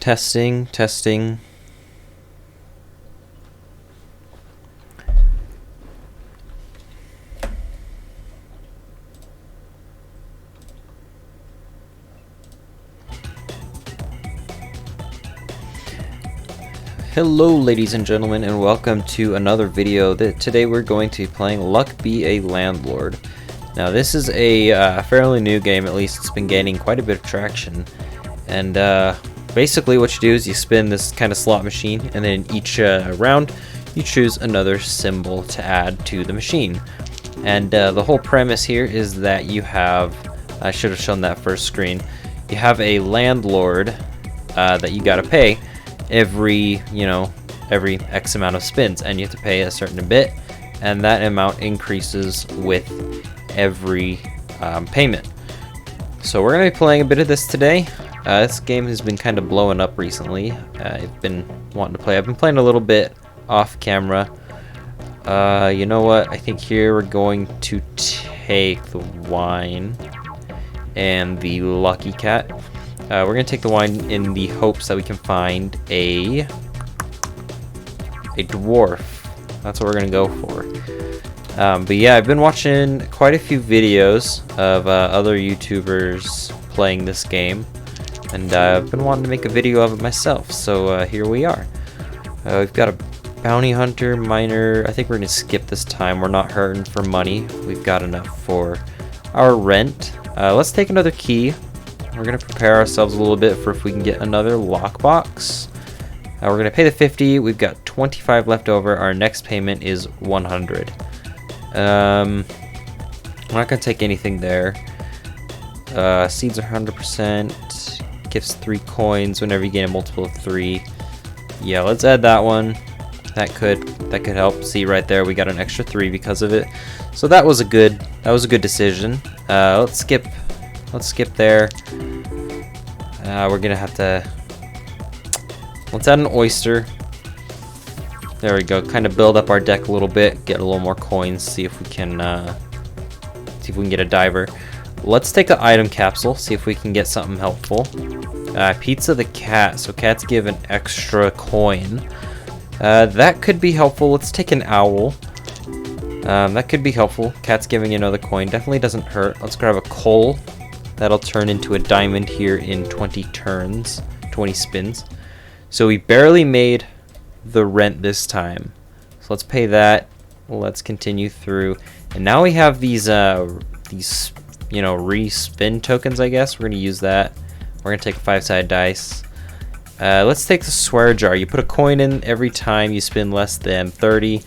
Testing, testing. Hello ladies and gentlemen, and welcome to another video. Today we're going to be playing Luck Be a Landlord. Now this is a fairly new game, at least it's been gaining quite a bit of traction. And basically what you do is you spin this kind of slot machine, and then each round you choose another symbol to add to the machine. And the whole premise here is that you have, I should have shown that first screen, you have a landlord that you gotta pay every X amount of spins, and you have to pay a certain bit, and that amount increases with every payment. So we're going to be playing a bit of this today. This game has been kind of blowing up recently. I've been wanting to play. I've been playing a little bit off camera. You know what? I think here we're going to take the wine and the lucky cat. We're going to take the wine in the hopes that we can find a dwarf. That's what we're going to go for. But yeah, I've been watching quite a few videos of other YouTubers playing this game, and I've been wanting to make a video of it myself, so here we are. We've got a bounty hunter, miner. I think we're going to skip this time. We're not hurting for money. We've got enough for our rent. Let's take another key. We're going to prepare ourselves a little bit for if we can get another lockbox. We're going to pay the 50. We've got 25 left over. Our next payment is 100. We're not going to take anything there. Seeds are 100%. Gifts 3 coins whenever you gain a multiple of 3. Yeah, let's add that one. That could help. See right there, we got an extra 3 because of it. So that was a good decision. Let's skip there. We're gonna have to. Let's add an oyster. There we go. Kind of build up our deck a little bit. Get a little more coins. See if we can get a diver. Let's take an item capsule. See if we can get something helpful. Pizza the cat. So cats give an extra coin. That could be helpful. Let's take an owl. That could be helpful. Cat's giving another coin. Definitely doesn't hurt. Let's grab a coal. That'll turn into a diamond here in 20 turns, 20 spins. So we barely made the rent this time. So let's pay that. Let's continue through. And now we have these re-spin tokens, I guess. We're going to use that. We're going to take a 5-sided dice. Let's take the swear jar. You put a coin in every time you spin less than 30.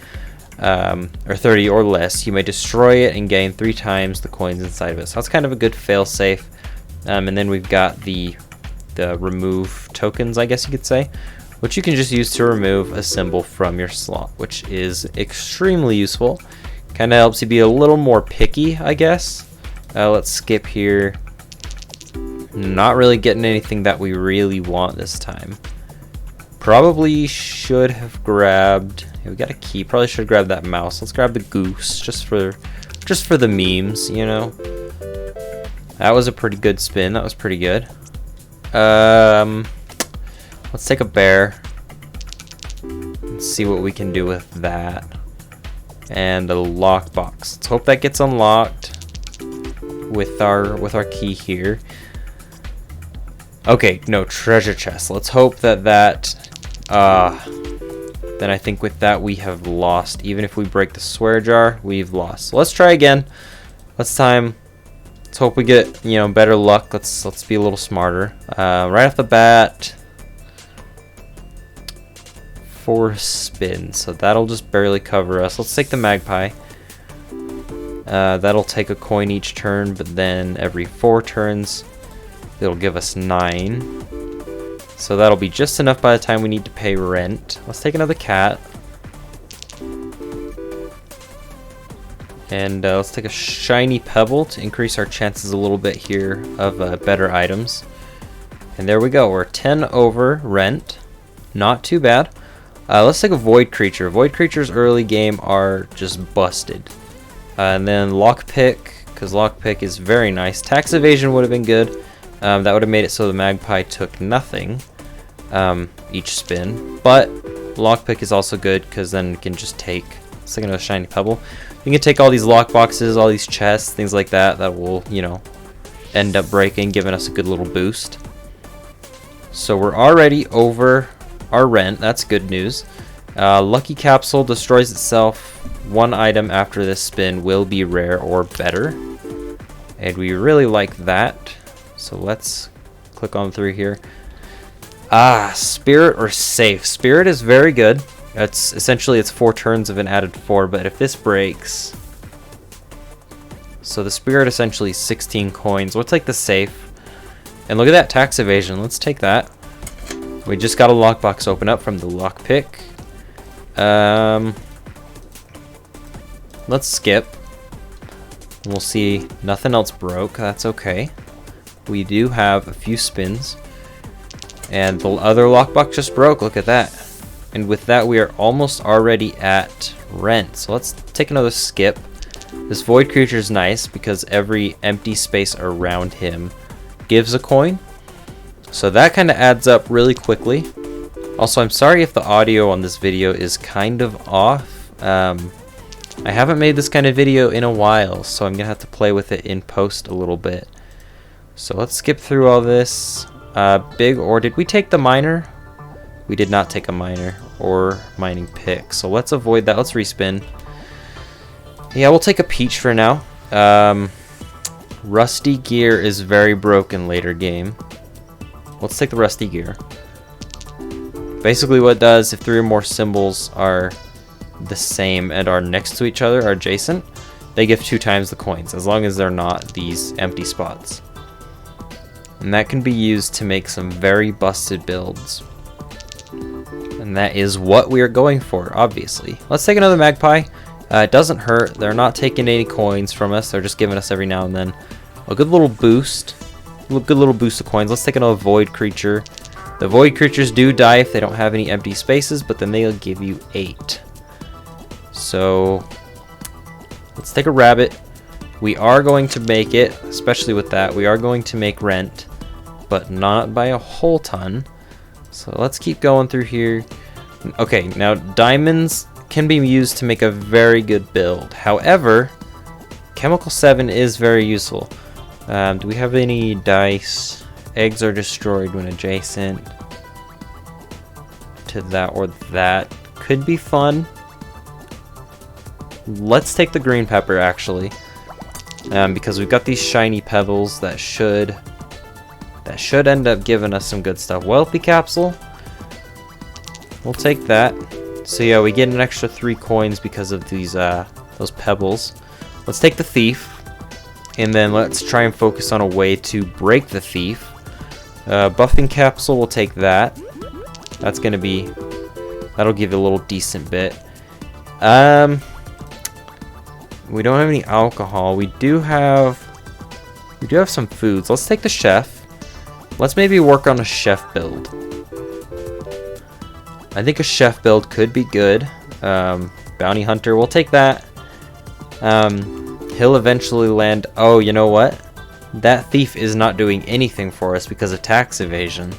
Or 30 or less, you may destroy it and gain 3 times the coins inside of it. So that's kind of a good fail-safe. And then we've got the remove tokens, I guess you could say, which you can just use to remove a symbol from your slot, which is extremely useful. Kind of helps you be a little more picky, I guess. Let's skip here. Not really getting anything that we really want this time. Probably should have grabbed. We got a key. Probably should grab that mouse. Let's grab the goose just for the memes, you know. That was a pretty good spin. That was pretty good. Let's take a bear. Let's see what we can do with that. And a lockbox. Let's hope that gets unlocked with our key here. Okay, no, treasure chest. Let's hope that then I think with that we have lost. Even if we break the swear jar, we've lost. So let's try again. Let's hope we get, better luck. Let's be a little smarter. Right off the bat, 4 spins. So that'll just barely cover us. Let's take the magpie. That'll take a coin each turn, but then every 4 turns it'll give us 9. So that'll be just enough by the time we need to pay rent. Let's take another cat. And let's take a shiny pebble to increase our chances a little bit here of better items. And there we go. We're 10 over rent. Not too bad. Let's take a void creature. Void creatures early game are just busted. And then lockpick, because lockpick is very nice. Tax evasion would have been good. That would have made it so the magpie took nothing. each spin. But lockpick is also good because then you can just take, it's like another shiny pebble. You can take all these lock boxes, all these chests, things like that, that will, you know, end up breaking, giving us a good little boost. So we're already over our rent. That's good news. Lucky capsule destroys itself. One item after this spin will be rare or better. And we really like that. So let's click on through here. Spirit or safe. Spirit is very good. It's essentially it's 4 turns of an added 4, but if this breaks, so the spirit essentially 16 coins. We'll take the safe. And look at that tax evasion. Let's take that. We just got a lockbox open up from the lockpick. Let's skip. We'll see nothing else broke. That's okay. We do have a few spins. And the other lockbox just broke. Look at that. And with that, we are almost already at rent. So let's take another skip. This void creature is nice because every empty space around him gives a coin. So that kind of adds up really quickly. Also, I'm sorry if the audio on this video is kind of off. I haven't made this kind of video in a while, so I'm going to have to play with it in post a little bit. So let's skip through all this. Big ore. Did we take the miner? We did not take a miner or mining pick. So let's avoid that. Let's respin. Yeah, we'll take a peach for now. Rusty gear is very broken later game. Let's take the rusty gear. Basically what it does, if 3 or more symbols are the same and are next to each other, are adjacent, they give 2 times the coins, as long as they're not these empty spots. And that can be used to make some very busted builds. And that is what we are going for, obviously. Let's take another magpie. It doesn't hurt. They're not taking any coins from us. They're just giving us every now and then a good little boost. Good little boost of coins. Let's take another void creature. The void creatures do die if they don't have any empty spaces, but then they'll give you 8. So let's take a rabbit. We are going to make it, especially with that. We are going to make rent, but not by a whole ton. So let's keep going through here. Okay, now diamonds can be used to make a very good build. However, chemical 7 is very useful. Do we have any dice? Eggs are destroyed when adjacent to that or that. Could be fun. Let's take the green pepper actually, because we've got these shiny pebbles that should end up giving us some good stuff. Wealthy capsule. We'll take that. So yeah, we get an extra 3 coins because of these those pebbles. Let's take the thief, and then let's try and focus on a way to break the thief. Buffing capsule, we'll take that. That's gonna be, that'll give you a little decent bit. We don't have any alcohol. We do have some foods. Let's take the chef. Let's maybe work on a chef build. I think a chef build could be good. Bounty hunter, we'll take that. He'll eventually land. Oh, you know what? That thief is not doing anything for us because of tax evasion.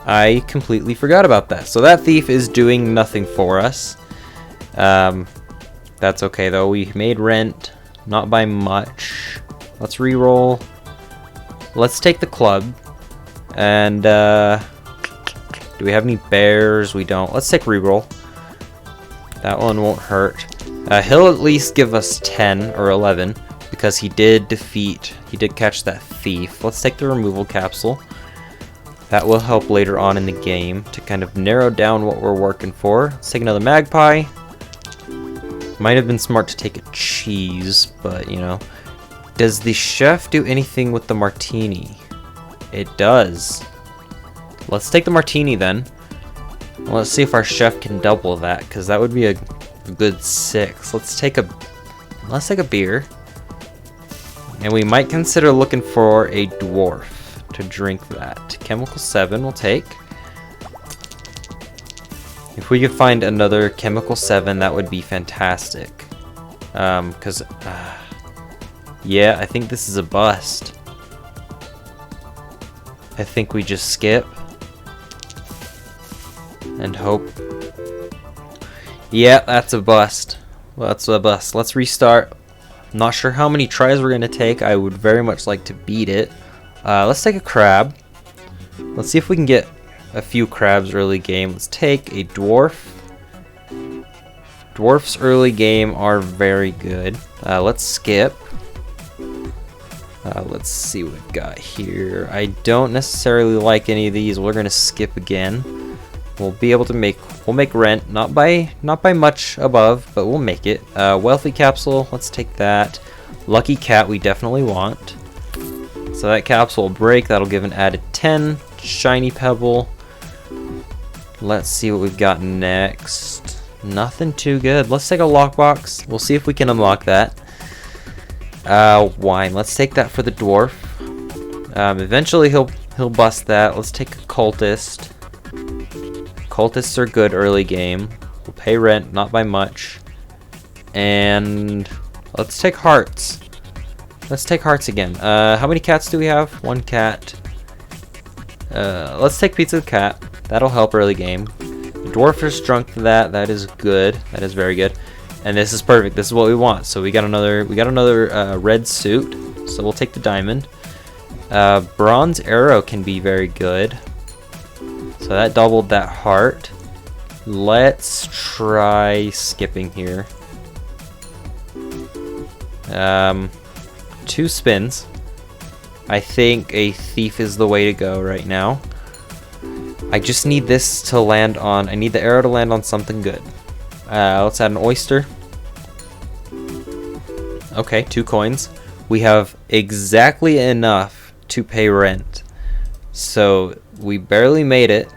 I completely forgot about that. So that thief is doing nothing for us. That's okay though. We made rent, not by much. Let's re-roll. Let's take the club. And do we have any bears? We don't. Let's take re-roll. That one won't hurt. He'll at least give us 10 or 11 because he did catch that thief. Let's take the removal capsule. That will help later on in the game to kind of narrow down what we're working for. Let's take another magpie. Might have been smart to take a cheese, but you know. Does the chef do anything with the martini? It does. Let's take the martini then. Let's see if our chef can double that, because that would be a good 6. Let's take a beer. And we might consider looking for a dwarf to drink that. Chemical 7 we'll take. If we could find another chemical 7, that would be fantastic. Yeah, I think this is a bust. I think we just skip. and hope. Yeah, that's a bust. That's a bust. Let's restart. Not sure how many tries we're gonna take. I would very much like to beat it. Let's take a crab. Let's see if we can get a few crabs early game. Let's take a dwarf. Dwarfs early game are very good. Let's skip. Let's see what we've got here. I don't necessarily like any of these. We're gonna skip again. We'll be able to we'll make rent, not by much above, but we'll make it. Wealthy capsule, let's take that. Lucky cat we definitely want. So that capsule will break, that'll give an added 10. Shiny pebble. Let's see what we've got next. Nothing too good. Let's take a lockbox. We'll see if we can unlock that. Wine. Let's take that for the dwarf. Eventually he'll bust that. Let's take a cultist. Cultists are good early game. We'll pay rent, not by much. And let's take hearts. Let's take hearts again. How many cats do we have? One cat. Let's take pizza cat. That'll help early game. The dwarf is drunk to that. That is good. That is very good. And this is perfect. This is what we want. So we got another red suit. So we'll take the diamond. Bronze arrow can be very good. So that doubled that heart. Let's try skipping here. 2 spins. I think a thief is the way to go right now. I just need this to land on. I need the arrow to land on something good. Let's add an oyster. Okay, 2 coins. We have exactly enough to pay rent. So we barely made it.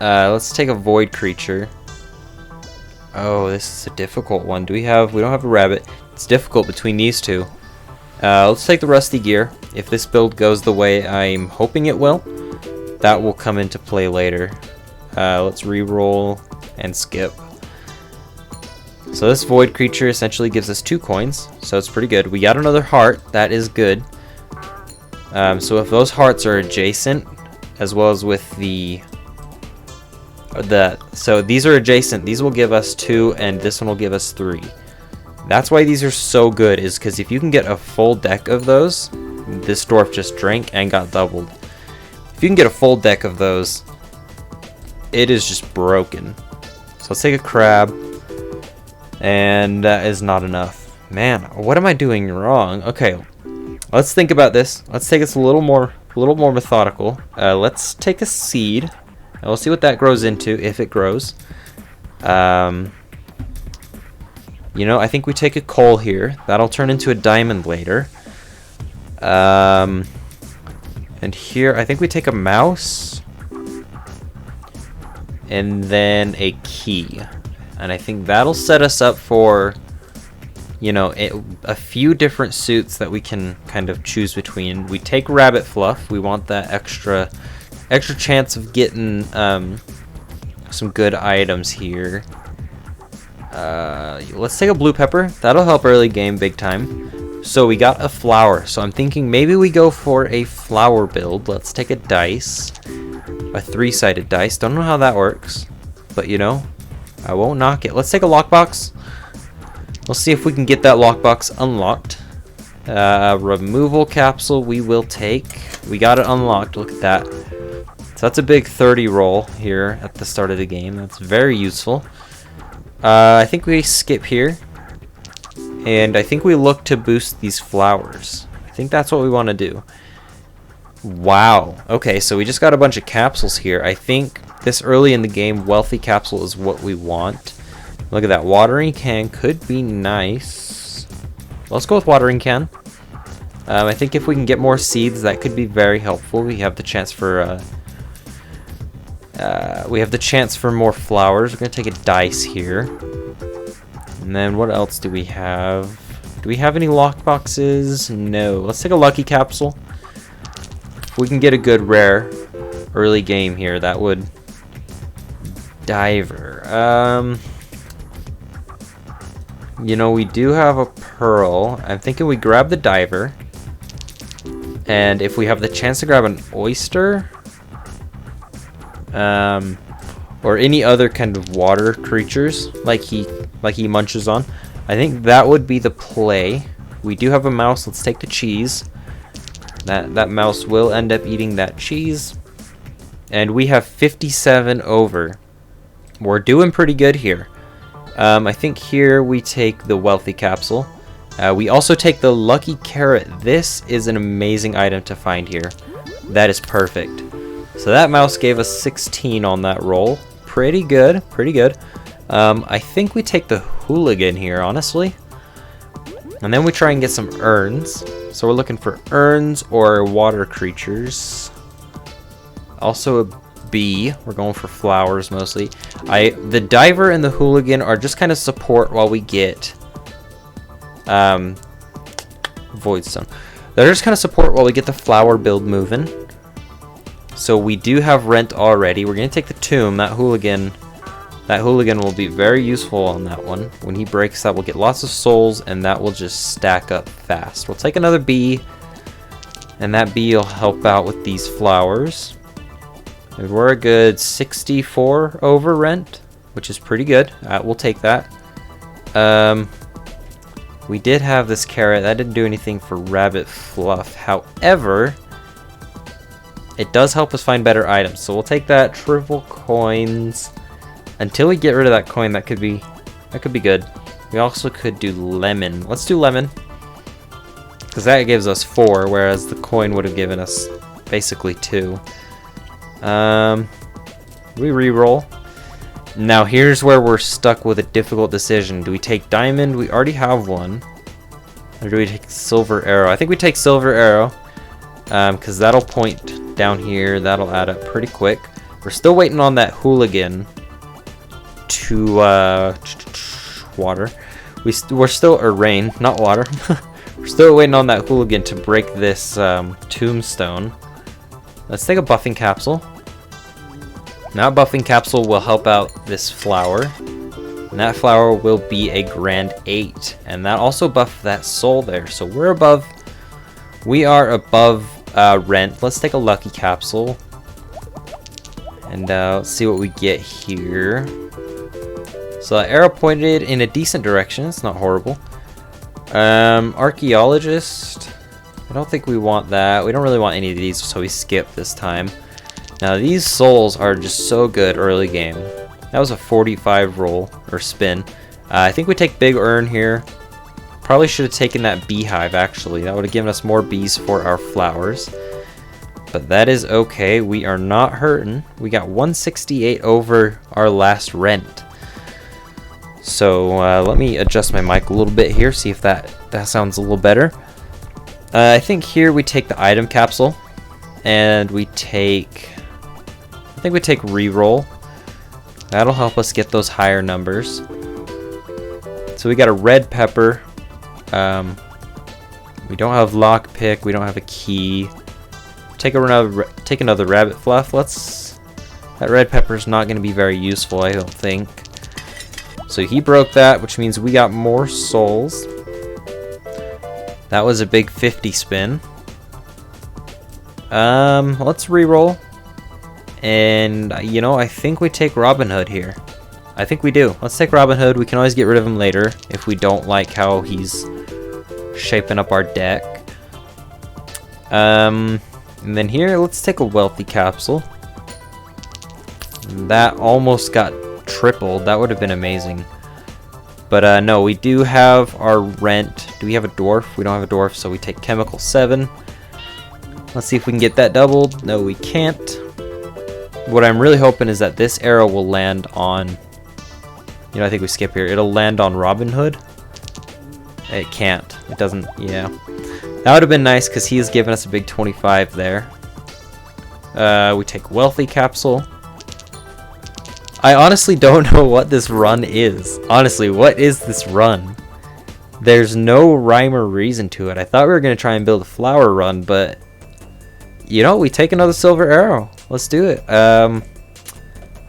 Let's take a void creature. Oh, this is a difficult one. We don't have a rabbit. It's difficult between these two. Let's take the rusty gear. If this build goes the way I'm hoping it will, that will come into play later. Let's re-roll and skip. So this void creature essentially gives us 2 coins, so it's pretty good. We got another heart. That is good. So if those hearts are adjacent, as well as with so these are adjacent, these will give us 2 and this one will give us 3. That's why these are so good, is because if you can get a full deck of those, this dwarf just drank and got doubled. If you can get a full deck of those, it is just broken. So let's take a crab, and that is not enough. Man, what am I doing wrong? Okay, let's think about this. Let's take this a little more methodical. Let's take a seed, and we'll see what that grows into, if it grows. You know, I think we take a coal here. That'll turn into a diamond later. And here, I think we take a mouse. And then a key. And I think that'll set us up for, you know, a few different suits that we can kind of choose between. We take rabbit fluff. We want that extra chance of getting some good items here. Let's take a blue pepper. That'll help early game big time. So we got a flower. So I'm thinking maybe we go for a flower build. Let's take a dice. A 3-sided dice. Don't know how that works. But you know, I won't knock it. Let's take a lockbox. We'll see if we can get that lockbox unlocked. Removal capsule we will take. We got it unlocked. Look at that. So that's a big 30 roll here at the start of the game. That's very useful. I think we skip here. And I think we look to boost these flowers. I think that's what we want to do. Wow. Okay, so we just got a bunch of capsules here. I think this early in the game, wealthy capsule is what we want. Look at that. Watering can could be nice. Let's go with watering can. I think if we can get more seeds, that could be very helpful. We have the chance for more flowers. We're gonna take a dice here. And then what else do we have? Do we have any lockboxes? No. Let's take a lucky capsule. If we can get a good rare early game here, that would... Diver. You know, we do have a pearl. I'm thinking we grab the diver. And if we have the chance to grab an oyster... or any other kind of water creatures like he munches on, I think that would be the play. We do have a mouse. Let's take the cheese. That mouse will end up eating that cheese. And we have 57 over. We're doing pretty good here. I think here we take the wealthy capsule. We also take the lucky carrot. This is an amazing item to find here. That is perfect. So that mouse gave us 16 on that roll. Pretty good, pretty good. I think we take the hooligan here, honestly. And then we try and get some urns. So we're looking for urns or water creatures. Also a bee. We're going for flowers mostly. The diver and the hooligan are just kind of support while we get voidstone. They're just kind of support while we get the flower build moving. So we do have rent already. We're gonna take the tomb. That hooligan will be very useful on that one. When he breaks that, we'll get lots of souls, and that will just stack up fast. We'll take another bee, and that bee will help out with these flowers. And we're a good 64 over rent, which is pretty good. We'll take that. We did have this carrot. That didn't do anything for rabbit fluff. However, it does help us find better items. So we'll take that. Triple coins. Until we get rid of that coin, that could be good. We also could do lemon. Let's do lemon, because that gives us 4, whereas the coin would have given us basically 2. We re-roll. Now here's where we're stuck with a difficult decision. Do we take diamond? We already have one. Or do we take silver arrow? I think we take silver arrow, because that'll point down here. That'll add up pretty quick. We're still waiting on that hooligan to water. We're still, or rain, not water. We're still waiting on that hooligan to break this tombstone. Let's take a buffing capsule. Now buffing capsule will help out this flower, and that flower will be a grand 8, and that also buffed that soul there. So we are above rent. Let's take a lucky capsule, and let's see what we get here. So that arrow pointed in a decent direction. It's not horrible. Archaeologist. I don't think we want that. We don't really want any of these, so we skip this time. Now these souls are just so good early game. That was a 45 roll or spin. I think we take big urn here. Probably should have taken that beehive actually. That would have given us more bees for our flowers. But that is okay. We are not hurting. We got 168 over our last rent. So let me adjust my mic a little bit here, see if that sounds a little better. I think here we take the item capsule, and we take, I think we take reroll. That'll help us get those higher numbers. So we got a red pepper. We don't have lockpick. We don't have a key. Take another rabbit fluff. That red pepper is not going to be very useful, I don't think. So he broke that, which means we got more souls. That was a big 50 spin. Let's reroll. And, you know, I think we take Robin Hood here. I think we do. Let's take Robin Hood. We can always get rid of him later if we don't like how he's shaping up our deck. And then here, let's take a wealthy capsule. That almost got tripled. That would have been amazing. But no, we do have our rent. Do we have a dwarf? We don't have a dwarf, so we take chemical 7. Let's see if we can get that doubled. No, we can't. What I'm really hoping is that this arrow will land on, you know, I think we skip here. It'll land on Robin Hood. It can't. It doesn't, yeah. That would have been nice because he's given us a big 25 there. We take wealthy capsule. I honestly don't know what this run is. Honestly, what is this run? There's no rhyme or reason to it. I thought we were going to try and build a flower run, but you know, we take another silver arrow. Let's do it.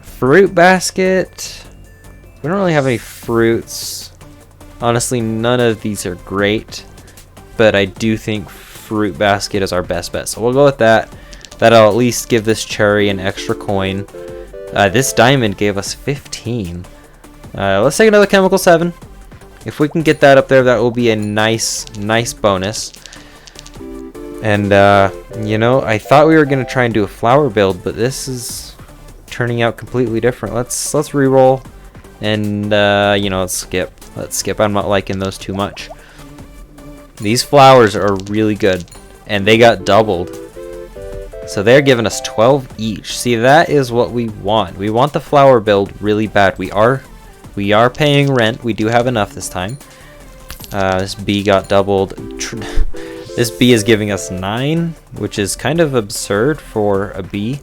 Fruit basket. We don't really have any fruits. Honestly, none of these are great, but I do think fruit basket is our best bet. So we'll go with that. That'll at least give this cherry an extra coin. This diamond gave us 15. Let's take another chemical 7. If we can get that up there, that will be a nice bonus. And, you know, I thought we were going to try and do a flower build, but this is turning out completely different. Let's re-roll. And, you know, let's skip. Let's skip. I'm not liking those too much. These flowers are really good. And they got doubled. So they're giving us 12 each. See, that is what we want. We want the flower build really bad. We are paying rent. We do have enough this time. This bee got doubled. This bee is giving us 9, which is kind of absurd for a bee.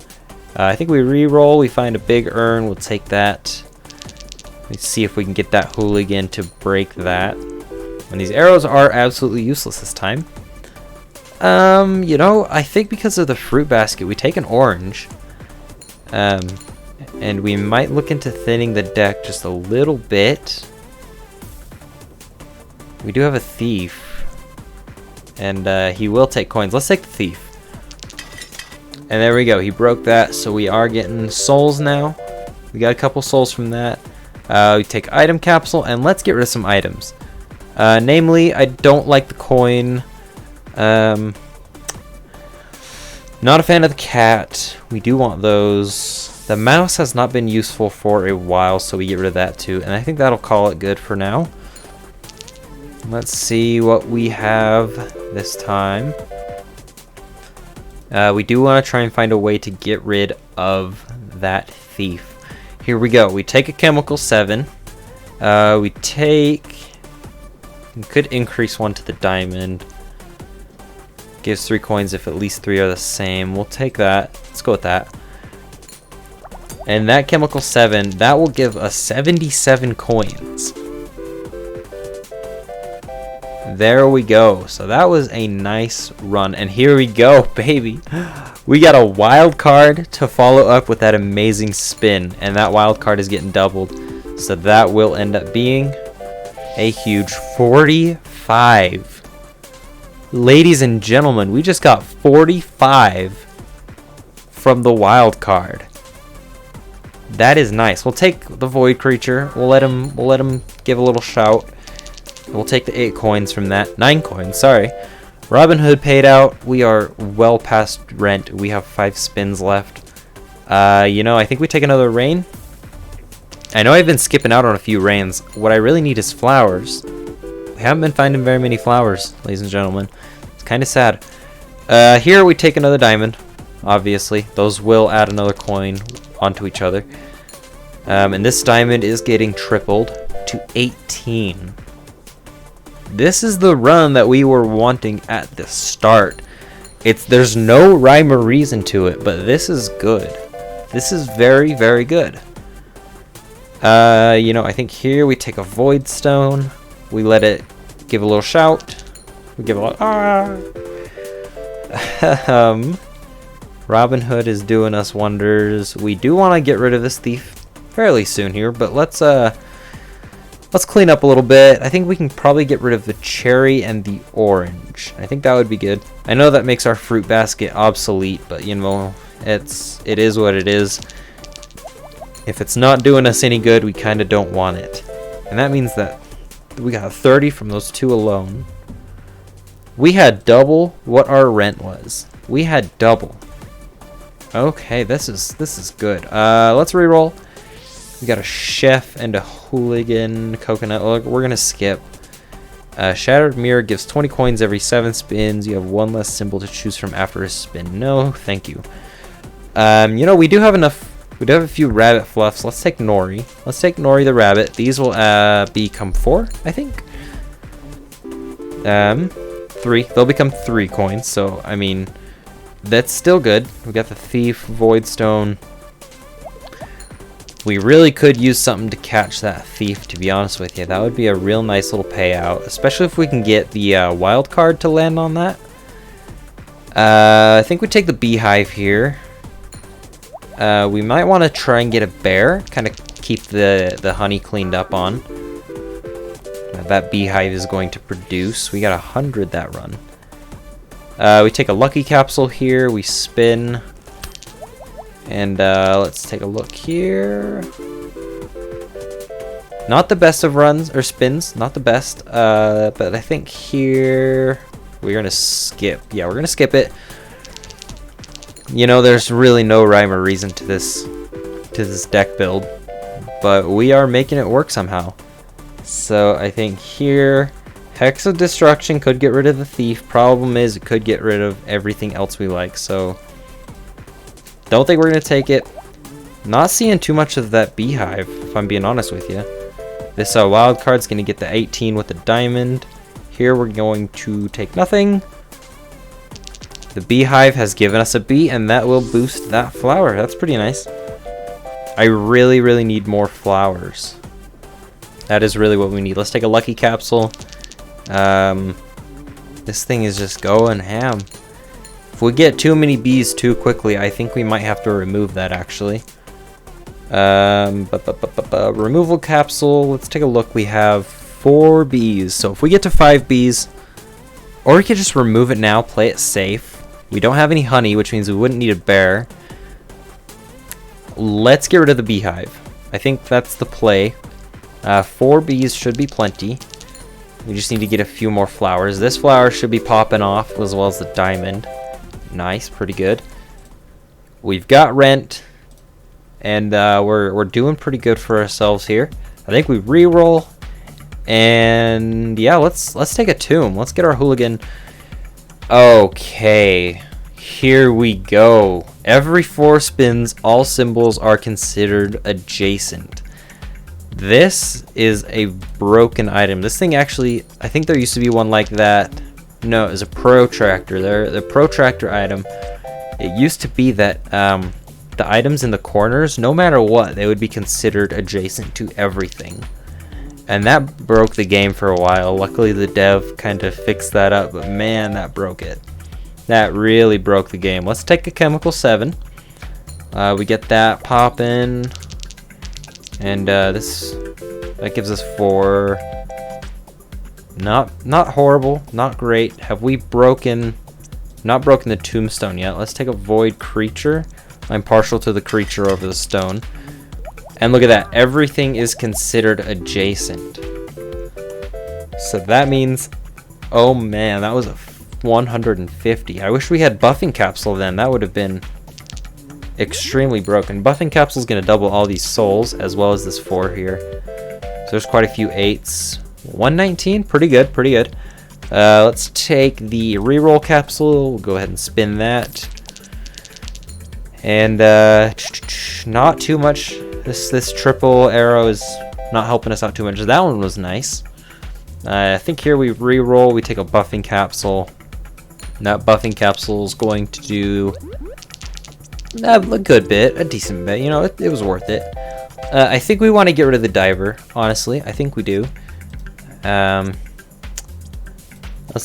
I think we re-roll. We find a big urn. We'll take that. Let's see if we can get that hooligan to break that. And these arrows are absolutely useless this time. You know, I think because of the fruit basket, we take an orange. And we might look into thinning the deck just a little bit. We do have a thief. And he will take coins. Let's take the thief. And there we go. He broke that. So we are getting souls now. We got a couple souls from that. We take item capsule. And let's get rid of some items. Namely, I don't like the coin. Not a fan of the cat. We do want those. The mouse has not been useful for a while, so we get rid of that too. And I think that'll call it good for now. Let's see what we have this time. We do want to try and find a way to get rid of that thief. Here we go. We take a chemical 7. We could increase 1 to the diamond. Gives 3 coins if at least 3 are the same. We'll take that. Let's go with that. And that chemical 7, that will give us 77 coins. There we go. So that was a nice run. And here we go, baby. We got a wild card to follow up with that amazing spin. And that wild card is getting doubled. So that will end up being a huge 45. Ladies and gentlemen, we just got 45 from the wild card. That is nice. We'll take the void creature. We'll let him give a little shout. We'll take the 8 coins from that. 9 coins, sorry. Robin Hood paid out. We are well past rent. We have 5 spins left. You know, I think we take another rain. I know I've been skipping out on a few rains. What I really need is flowers. We haven't been finding very many flowers, ladies and gentlemen. It's kind of sad. Here we take another diamond, obviously. Those will add another coin onto each other. And this diamond is getting tripled to 18. This is the run that we were wanting at the start. There's no rhyme or reason to it, but this is good. This is very, very good. You know, I think here we take a void stone. We let it give a little shout. We give a little Robin Hood is doing us wonders. We do want to get rid of this thief fairly soon here, but let's clean up a little bit. I think we can probably get rid of the cherry and the orange. I think that would be good. I know that makes our fruit basket obsolete, but you know, it is what it is. If it's not doing us any good, we kind of don't want it. And that means that we got 30 from those 2 alone. We had double what our rent was. We had double. Okay, this is good. Let's re-roll. We got a chef and a hooligan coconut. Look, we're gonna skip. Shattered mirror gives 20 coins every 7 spins. You have 1 less symbol to choose from after a spin. No, thank you. You know, we do have enough. We do have a few rabbit fluffs. Let's take Nori. Let's take Nori the rabbit. These will become 4, I think. 3. They'll become 3 coins. So I mean, that's still good. We got the thief, void stone. We really could use something to catch that thief, to be honest with you. That would be a real nice little payout, especially if we can get the wild card to land on that. I think we take the beehive here. We might want to try and get a bear, kind of keep the honey cleaned up on. That beehive is going to produce. We got 100 that run. We take a lucky capsule here. We spin. And let's take a look here. Not the best of runs or spins, not the best. But I think here we're gonna skip. Yeah, we're gonna skip it. You know, there's really no rhyme or reason to this deck build, but we are making it work somehow. So I think here, Hex of Destruction could get rid of the Thief. Problem is, it could get rid of everything else we like. So don't think we're gonna take it. Not seeing too much of that Beehive, if I'm being honest with you. This wild card's gonna get the 18 with the diamond. Here we're going to take nothing. The Beehive has given us a bee, and that will boost that flower. That's pretty nice. I really, really need more flowers. That is really what we need. Let's take a lucky capsule. This thing is just going ham. If we get too many bees too quickly, I think we might have to remove that actually. Removal capsule. Let's take a look. We have 4 bees. So if we get to 5 bees, or we could just remove it now, play it safe. We don't have any honey, which means we wouldn't need a bear. Let's get rid of the Beehive. I think that's the play. 4 bees should be plenty. We just need to get a few more flowers. This flower should be popping off, as well as the diamond. Nice, pretty good. We've got rent, and we're doing pretty good for ourselves here. I think we re-roll, and yeah, let's take a tomb. Let's get our hooligan. Okay, here we go. Every 4 spins, all symbols are considered adjacent. This is a broken item. This thing actually, I think there used to be one like that. No, it was a protractor. The protractor item. It used to be that the items in the corners, no matter what, they would be considered adjacent to everything. And that broke the game for a while. Luckily, the dev kind of fixed that up, but man, that broke it. That really broke the game. Let's take a chemical 7. We get that popping. And that gives us 4. Not horrible, not great. Have we not broken the tombstone yet? Let's take a void creature. I'm partial to the creature over the stone. And look at that, everything is considered adjacent. So that means, oh man, that was a 150. I wish we had buffing capsule then. That would have been extremely broken. Buffing capsule is going to double all these souls as well as this 4 here. So there's quite a few 8s. 119, pretty good, pretty good. Let's take the reroll capsule. We'll go ahead and spin that. And not too much. This triple arrow is not helping us out too much. That one was nice. I think here we reroll. We take a buffing capsule. And that buffing capsule is going to do a good bit, a decent bit. You know, it was worth it. I think we want to get rid of the diver. Honestly, I think we do. Let's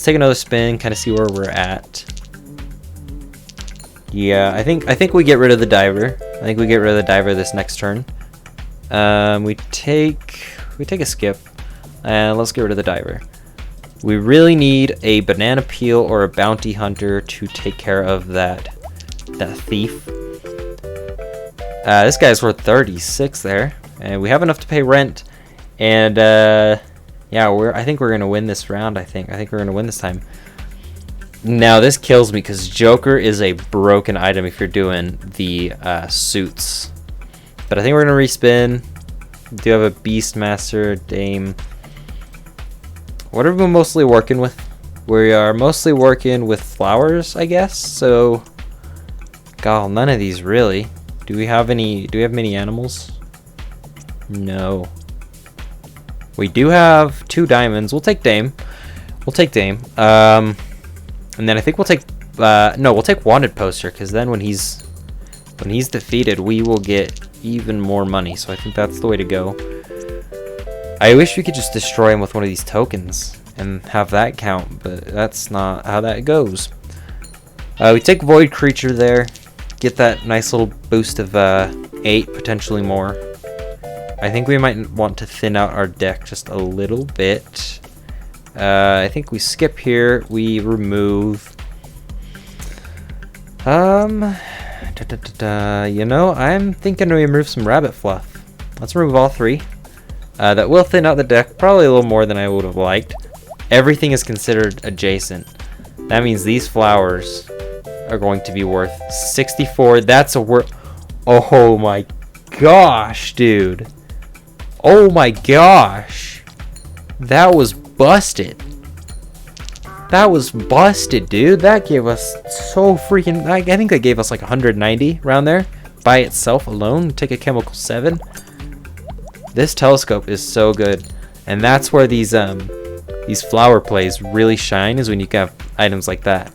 take another spin, kind of see where we're at. Yeah, I think we get rid of the diver. I think we get rid of the diver this next turn. We take a skip, and let's get rid of the diver. We really need a banana peel or a bounty hunter to take care of that thief. This guy's worth 36 there, and we have enough to pay rent. And yeah, I think we're gonna win this round. I think we're gonna win this time. Now this kills me because Joker is a broken item if you're doing the suits. But I think we're gonna respin. We do have a Beastmaster, Dame. What are we mostly working with? We are mostly working with flowers, I guess. So, God, none of these really. Do we have many animals? No. We do have 2 diamonds. We'll take Dame. We'll take Dame. And then I think we'll take no, we'll take Wanted Poster, because then when he's defeated, we will get even more money. So I think that's the way to go. I wish we could just destroy him with one of these tokens and have that count, but that's not how that goes. We take Void Creature there, get that nice little boost of 8, potentially more. I think we might want to thin out our deck just a little bit. I think we skip here, we remove. You know, I'm thinking to remove some rabbit fluff. Let's remove all 3. That will thin out the deck, probably a little more than I would have liked. Everything is considered adjacent. That means these flowers are going to be worth 64. That's a oh my gosh, dude. Oh my gosh. That was busted. That was busted, dude. That gave us so freaking... I think that gave us like 190 around there by itself alone. Take a chemical 7. This telescope is so good. And that's where these flower plays really shine, is when you have items like that.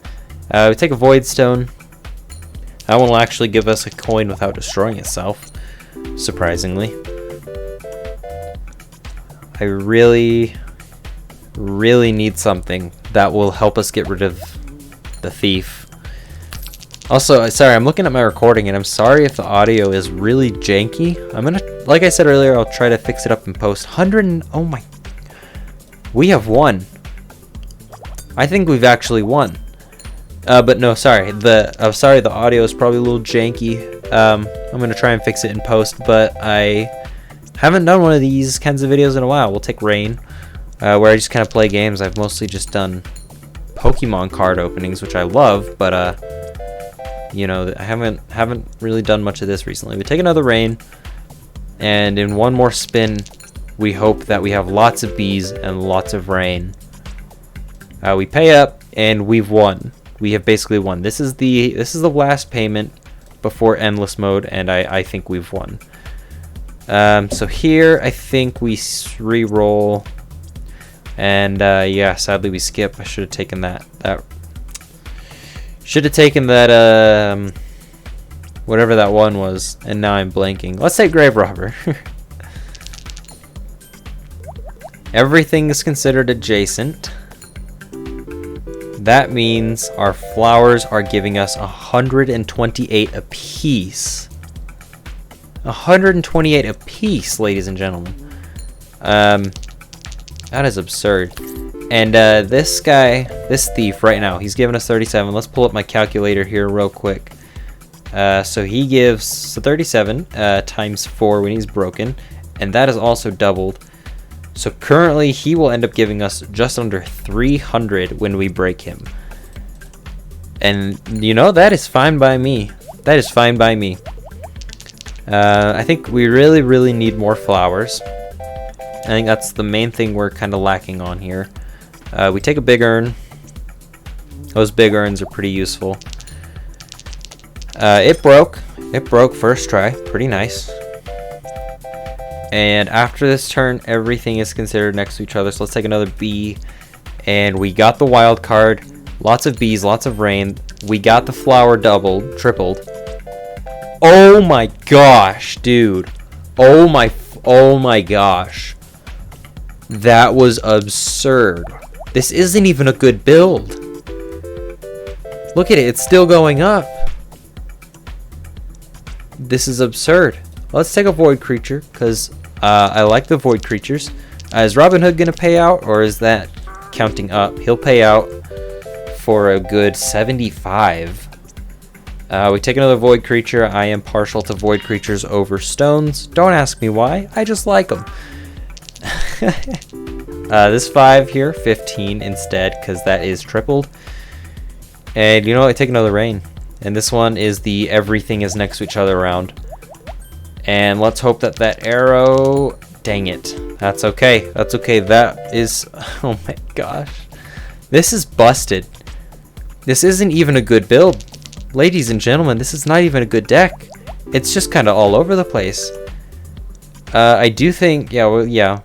We take a void stone. That one will actually give us a coin without destroying itself, surprisingly. I really need something that will help us get rid of the thief. Also, sorry, I'm looking at my recording and I'm sorry if the audio is really janky. I'm gonna, like I said earlier, I'll try to fix it up in post. 100 oh my, we have won. I think we've actually won. But no, sorry, the audio is probably a little janky. I'm gonna try and fix it in post, but I haven't done one of these kinds of videos in a while. We'll take rain, where I just kind of play games. I've mostly just done Pokemon card openings, which I love, but you know, I haven't really done much of this recently. We take another rain, and in one more spin, we hope that we have lots of bees and lots of rain. We pay up, and we've won. We have basically won. This is the last payment before endless mode, and I think we've won. So here I think we re-roll, and yeah, sadly we skip. I should have taken that whatever that one was, and now I'm blanking. Let's say grave robber. Everything is considered adjacent. That means our flowers are giving us 128 apiece. 128 apiece, ladies and gentlemen. That is absurd. And this guy, this thief right now, he's giving us 37. Let's pull up my calculator here real quick. So he gives 37 times 4 when he's broken, and that is also doubled. So currently he will end up giving us just under 300 when we break him. And you know, that is fine by me. That is fine by me. I think we really need more flowers. I think that's the main thing we're kind of lacking on here. We take a big urn. Those big urns are pretty useful. It broke first try. Pretty nice. And after this turn, everything is considered next to each other. So let's take another bee. And we got the wild card. Lots of bees, lots of rain. We got the flower doubled, tripled. Oh my gosh, dude. Oh my gosh. That was absurd. This isn't even a good build. Look at it, it's still going up. This is absurd. Let's take a void creature, because I like the void creatures. Is Robin Hood going to pay out, or is that counting up? He'll pay out for a good 75. We take another void creature. I am partial to void creatures over stones. Don't ask me why. I just like them. This 5 here, 15 instead, because that is tripled. And you know what? I take another rain. And this one is the everything is next to each other round. And let's hope that that arrow... Dang it. That's okay. That's okay. That is... Oh my gosh. This is busted. This isn't even a good build. Ladies and gentlemen, this is not even a good deck. It's just kind of all over the place. I do think... Yeah, well, yeah.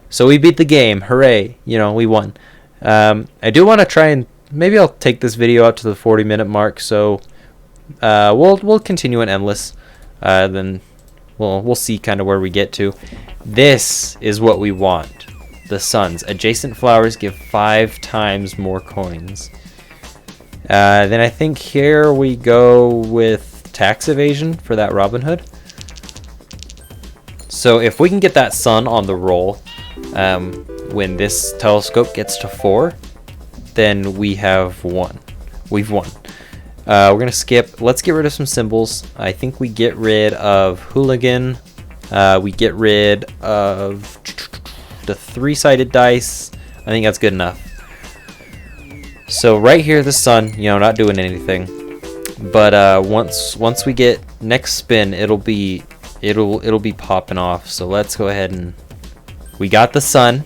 So we beat the game. Hooray. You know, we won. I do want to try and... Maybe I'll take this video up to the 40-minute mark. So we'll continue in Endless. Then... Well, we'll see kind of where we get to. This is what we want. The suns. Adjacent flowers give 5 times more coins. Then I think here we go with tax evasion for that Robin Hood. So if we can get that sun on the roll when this telescope gets to 4, then we have won. We've won. We're gonna skip. Let's get rid of some symbols. I think we get rid of hooligan. We get rid of the 3-sided dice. I think that's good enough. So right here, the sun, you know, not doing anything. But once we get next spin, it'll be popping off. So let's go ahead and we got the sun.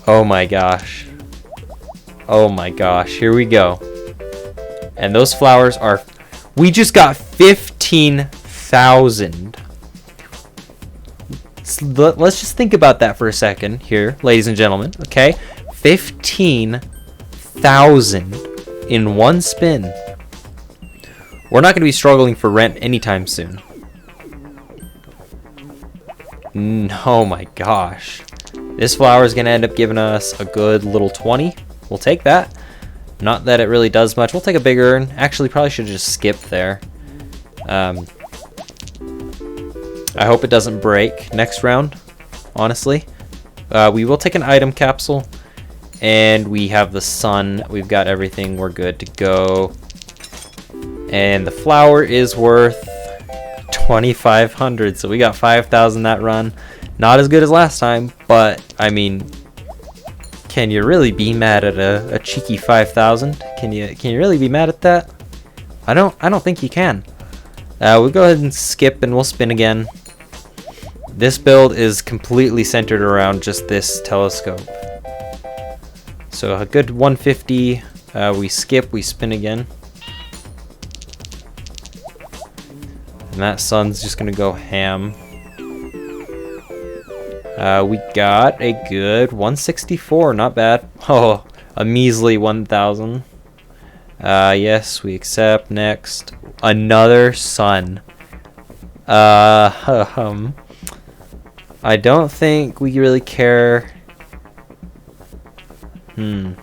Oh my gosh. Oh my gosh. Here we go. And those flowers are, we just got 15,000. Let's just think about that for a second here, ladies and gentlemen. Okay, 15,000 in one spin. We're not going to be struggling for rent anytime soon. Oh my gosh. This flower is going to end up giving us a good little 20. We'll take that. Not that it really does much. We'll take a big urn. Actually, probably should just skip there. I hope it doesn't break next round, honestly. We will take an item capsule. And we have the sun. We've got everything. We're good to go. And the flower is worth 2,500. So we got 5,000 that run. Not as good as last time, but I mean, can you really be mad at a cheeky 5,000? Can you really be mad at that? I don't think you can. We'll go ahead and skip and we'll spin again. This build is completely centered around just this telescope. So a good 150. We skip, we spin again. And that sun's just gonna go ham. We got a good 164, not bad. Oh, a measly 1,000. Yes, we accept. Next, another sun. I don't think we really care. I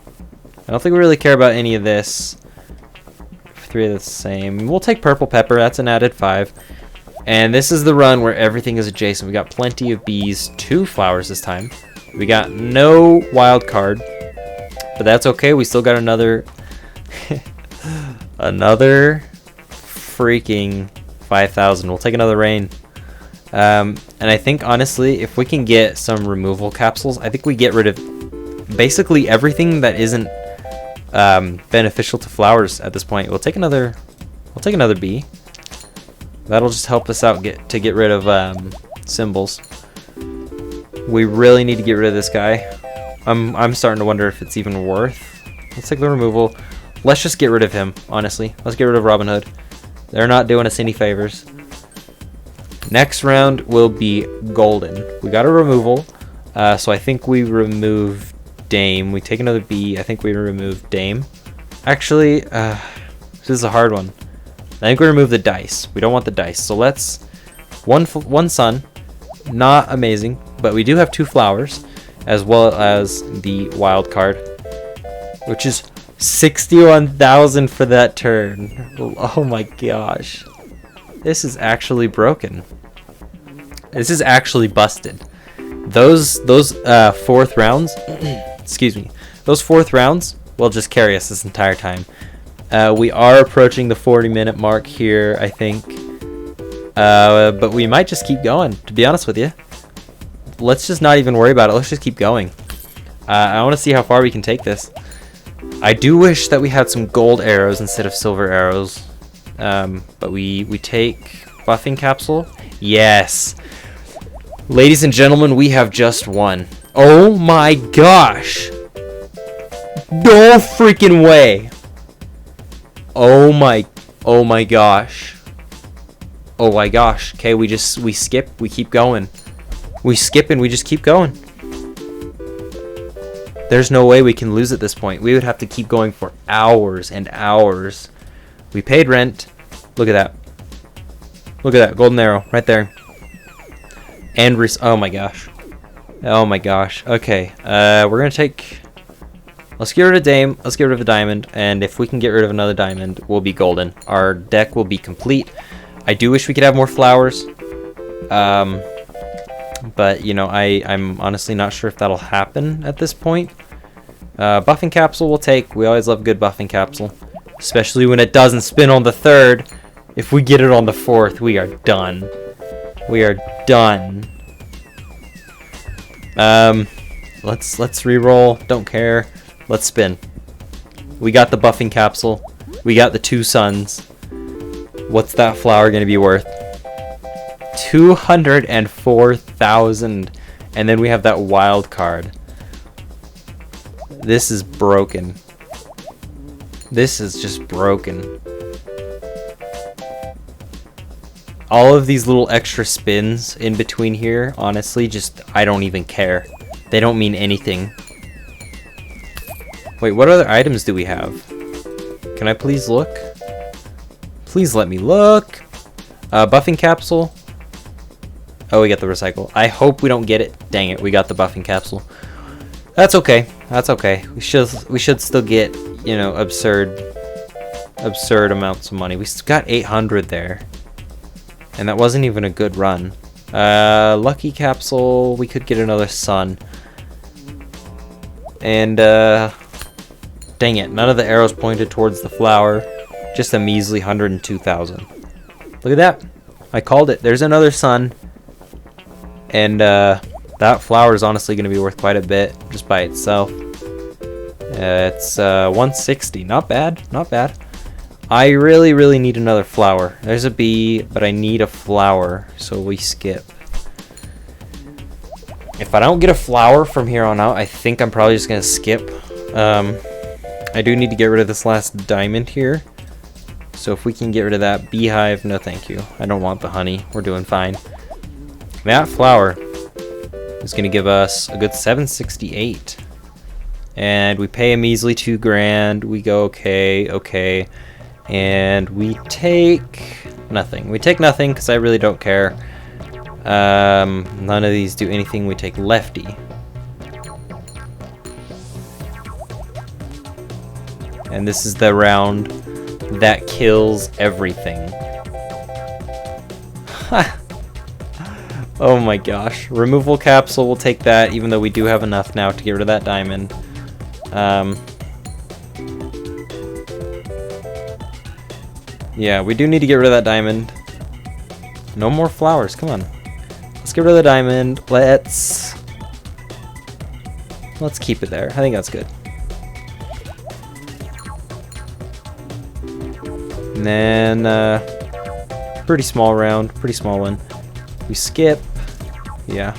don't think we really care about any of this. 3 are the same. We'll take purple pepper. That's an added 5. And this is the run where everything is adjacent. We got plenty of bees, 2 flowers this time. We got no wild card, but that's okay. We still got another another freaking 5,000. We'll take another rain. And I think honestly, if we can get some removal capsules, I think we get rid of basically everything that isn't beneficial to flowers at this point. We'll take another bee. That'll just help us out to get rid of symbols. We really need to get rid of this guy. I'm starting to wonder if it's even worth. Let's take the removal. Let's just get rid of him, honestly. Let's get rid of Robin Hood. They're not doing us any favors. Next round will be golden. We got a removal. So I think we remove Dame. We take another bee. I think we remove Dame. Actually, this is a hard one. I think we remove the dice. We don't want the dice. So let's one sun. Not amazing, but we do have 2 flowers, as well as the wild card, which is 61,000 for that turn. Oh my gosh, this is actually broken. This is actually busted. Those 4th rounds, excuse me, those 4th rounds will just carry us this entire time. We are approaching the 40-minute mark here, I think. But we might just keep going, to be honest with you. Let's just not even worry about it. Let's just keep going. I want to see how far we can take this. I do wish that we had some gold arrows instead of silver arrows. But we take buffing capsule. Yes. Ladies and gentlemen, we have just won. Oh my gosh. No freaking way. Oh my gosh. Oh my gosh. Okay, we skip, we keep going. We skip and we just keep going. There's no way we can lose at this point. We would have to keep going for hours and hours. We paid rent. Look at that. Look at that golden arrow right there. And oh my gosh. Oh my gosh. Okay. We're gonna take. Let's get rid of Dame. Let's get rid of a diamond. And if we can get rid of another diamond, we'll be golden. Our deck will be complete. I do wish we could have more flowers. But you know, I'm honestly not sure if that'll happen at this point. Buffing capsule we'll take. We always love a good buffing capsule. Especially when it doesn't spin on the third. If we get it on the fourth, we are done. We are done. Let's re-roll. Don't care. Let's spin. We got the buffing capsule. We got the 2 suns. What's that flower gonna be worth? 204,000. And then we have that wild card. This is broken. This is just broken. All of these little extra spins in between here, honestly, just, I don't even care. They don't mean anything. Wait, what other items do we have? Can I please look? Please let me look. Buffing capsule. Oh, we got the recycle. I hope we don't get it. Dang it, we got the buffing capsule. That's okay. That's okay. We should still get, you know, absurd amounts of money. We still got 800 there. And that wasn't even a good run. Lucky capsule. We could get another sun. And, dang it. None of the arrows pointed towards the flower. Just a measly 102,000. Look at that. I called it. There's another sun. And, that flower is honestly going to be worth quite a bit just by itself. It's 160. Not bad. Not bad. I really need another flower. There's a bee, but I need a flower, so we skip. If I don't get a flower from here on out, I think I'm probably just going to skip. I do need to get rid of this last diamond here. So if we can get rid of that beehive, no thank you. I don't want the honey. We're doing fine. That flower is going to give us a good 768. And we pay a measly 2 grand. We go okay. And we take nothing. We take nothing because I really don't care. None of these do anything. We take lefty. And this is the round that kills everything. Oh my gosh. Removal capsule, we'll take that, even though we do have enough now to get rid of that diamond. Yeah, we do need to get rid of that diamond. No more flowers, come on. Let's get rid of the diamond. Let's keep it there. I think that's good. And then, pretty small round, pretty small one. We skip. Yeah.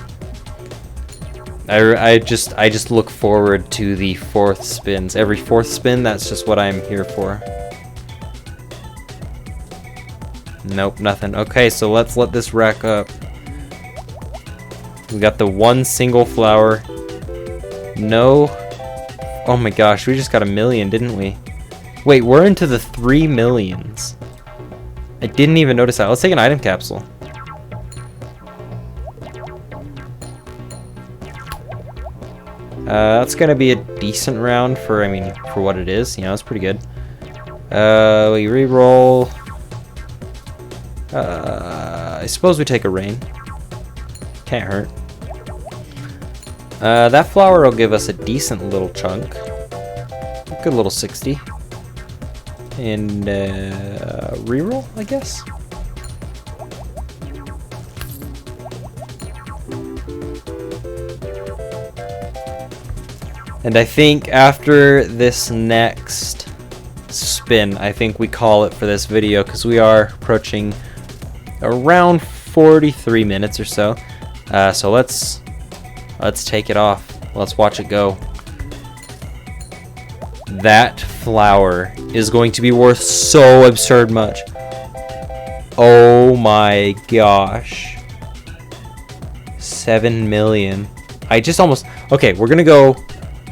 I just look forward to the 4th spins. Every 4th spin, that's just what I'm here for. Nope, nothing. Okay, so let's let this rack up. We got the 1 single flower. No. Oh my gosh, we just got 1 million, didn't we? Wait, we're into the 3 millions. I didn't even notice that. Let's take an item capsule. That's gonna be a decent round for, I mean, for what it is. You know, it's pretty good. We re-roll. I suppose we take a rain. Can't hurt. That flower will give us a decent little chunk. A good little 60. And, re-roll, I guess? And I think after this next spin, I think we call it for this video, because we are approaching around 43 minutes or so. So let's take it off. Let's watch it go. That flower is going to be worth so absurd much. Oh my gosh. 7 million. I just almost... Okay, we're gonna go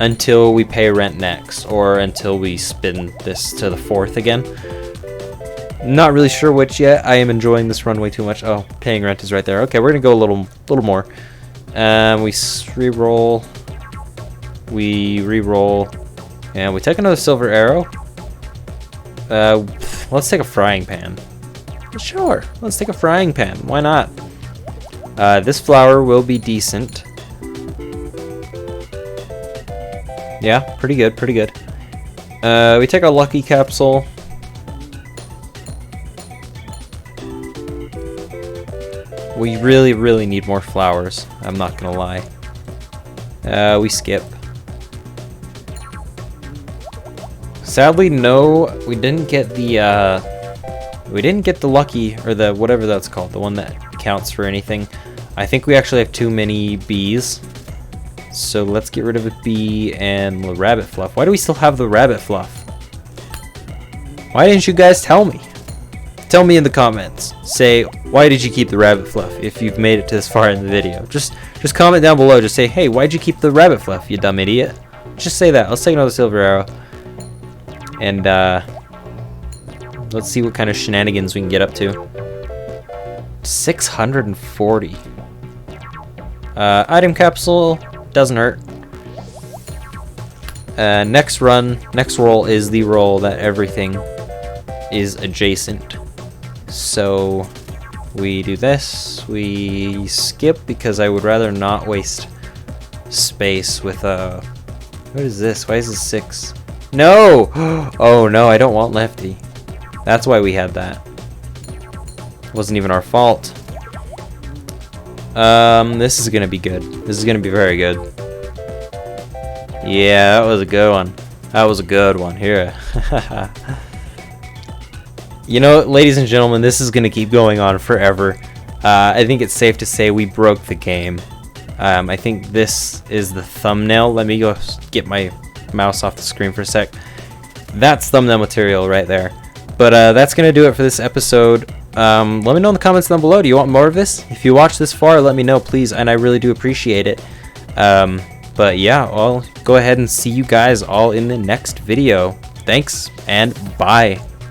until we pay rent next, or until we spin this to the 4th again. Not really sure which yet. I am enjoying this run way too much. Oh, paying rent is right there. Okay, we're gonna go a little more. We re-roll. We re-roll. And we take another silver arrow. Let's take a frying pan. Sure, let's take a frying pan. Why not? This flower will be decent. Yeah, pretty good, pretty good. We take our lucky capsule. We really, really need more flowers. I'm not gonna lie. We skip. Sadly, no, we didn't get the lucky, or the whatever that's called, the one that counts for anything. I think we actually have too many bees. So let's get rid of a bee and the rabbit fluff. Why do we still have the rabbit fluff? Why didn't you guys tell me? Tell me in the comments. Say, why did you keep the rabbit fluff if you've made it to this far in the video? Just comment down below. Just say, hey, why'd you keep the rabbit fluff, you dumb idiot? Just say that. Let's take another silver arrow. And let's see what kind of shenanigans we can get up to. 640. Item capsule doesn't hurt. Next roll is the roll that everything is adjacent. So we do this, we skip because I would rather not waste space with what is this? Why is this 6? No! Oh no, I don't want lefty. That's why we had that. It wasn't even our fault. This is gonna be good. This is gonna be very good. Yeah, that was a good one. That was a good one. Here. You know, ladies and gentlemen, this is going to keep going on forever. I think it's safe to say we broke the game. I think this is the thumbnail. Let me go get my mouse off the screen for a sec. That's thumbnail material right there. But that's going to do it for this episode. Let me know in the comments down below. Do you want more of this? If you watch this far, let me know, please. And I really do appreciate it. But yeah, I'll go ahead and see you guys all in the next video. Thanks, and bye.